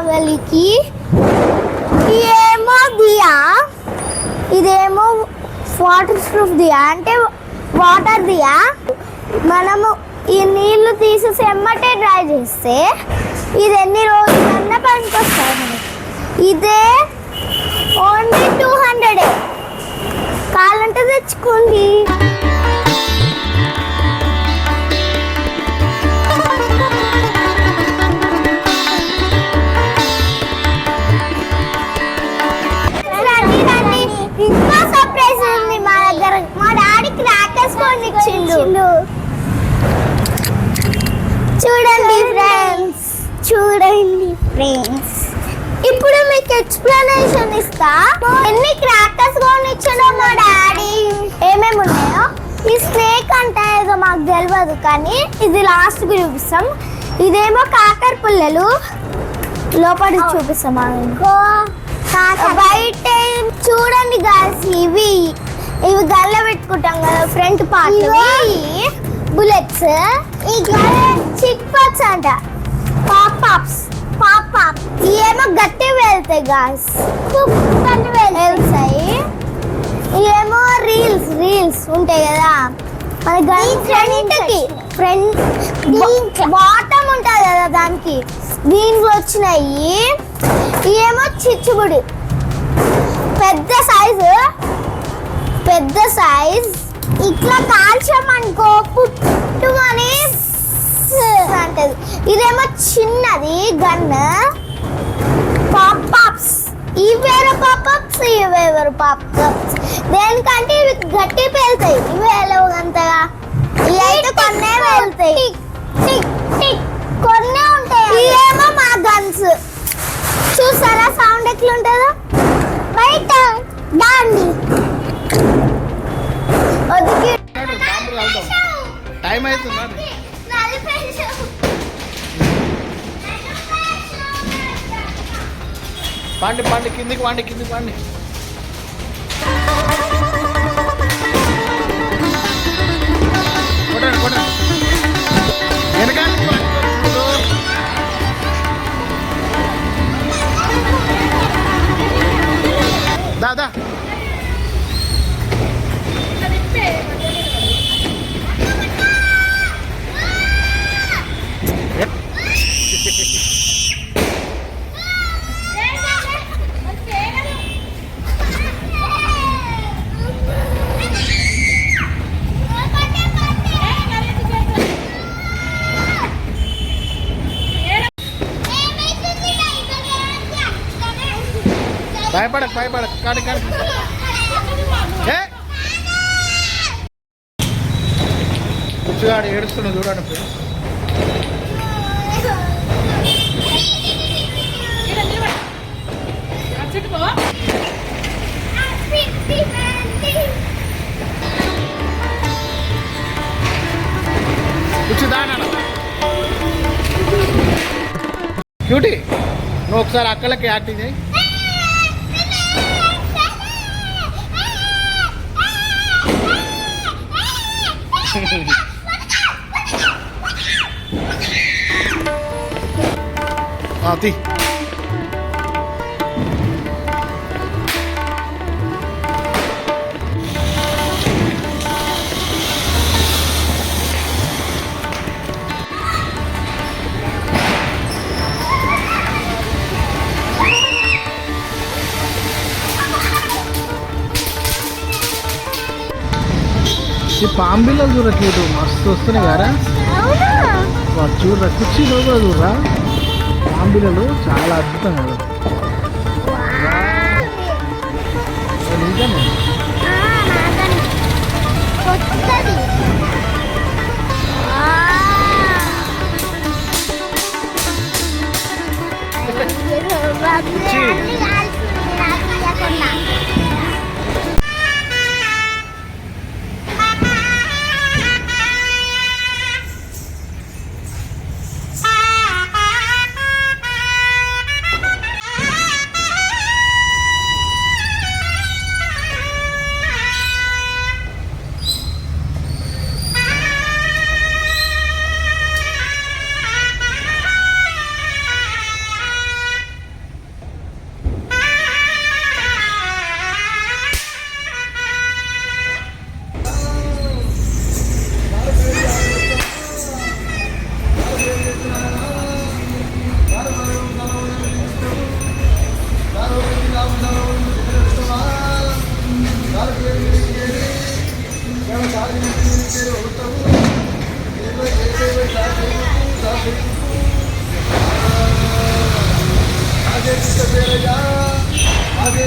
దీపావళికి ఏమో దియా, ఇదేమో వాటర్ ప్రూఫ్ దియా, అంటే వాటర్ దియా. మనము ఈ నీళ్లు తీసేసి ఎమ్మటే డ్రై చేస్తే ఇది ఎన్ని రోజులన్నా పనికొస్తాయి మనకి. ఇదే ఓన్లీ 200. కావాలంటే తెచ్చుకోండి. ఇంకా సర్ప్రైజ్ ఉంది మా దగ్గర. మా డాడీ క్రాకర్స్ కొనిచ్చిండు. చూడండి ఫ్రెండ్స్, ఇప్పుడు మీకు ఎక్స్ప్లెనేషన్ ఇస్తా. ఎన్ని క్రాకర్స్ కొనిచ్చాడో మా డాడీ, ఏమేమి ఉన్నాయో. ఈ స్నేక్ అంటే ఏదో మాకు తెలియదు, కానీ ఇది లాస్ట్ కి చూపిస్తాం. ఇదేమో కాకర పుల్లలు, లోపలి చూపిస్తాం. బయట చూడండి గాయస్, ఇవి గల్ల పెట్టుకుంటాం కదా ఫ్రంట్ పార్ట్, బుల్లెట్స్. చిక్ పాప్స్ అంట, పాప్స్. ఏమో గట్టి వెళ్తాయి గాయస్, వెళ్తాయి. ఏమో రీల్స్ ఉంటాయి కదా మన ఫ్రంట్ బాటమ్ ఉంటుంది కదా, దానికి దీంట్లో వచ్చినాయి. ఏమో చిచ్చుబుడి, పెద్ద సైజ్. ఇట్లా కాల్చామనుకో పుట్టుమని అంటది. ఇదేమో చిన్నది గన్. పాప్స్, ఇవేరు పాప్స్, ఇవేరు పాప్స్. దేనికంటే ఇవి గట్టి పేలుతాయి, ఇవి వెళ్ళవు అంతగా. ఇవి అయితే కొన్నే వెళ్తాయి, కొన్నే ఉంటాయి. ఇవేమో మా గన్స్. చూసారా సౌండ్ ఎట్లుంటుందో? బయట దాన్ని టైం అవుతుంది. పండి కిందికి పండి. కొట్టండి వెనకాల దాదా. భయపడకు కాడి కూర్చుగాడు ఏడుస్తున్నాడు చూడండి. క్యూటీ, నువ్వు ఒకసారి అక్కలకి యాక్టింగ్ చేయి. తీ. ఈ పాంబిలో చూడట్లేదు, మస్తు వస్తున్నాయి కదా చూడరా. కుర్చీలో కూడా చూడరా, పాంబిలలు చాలా అద్భుతం కదా. నిజమే आगे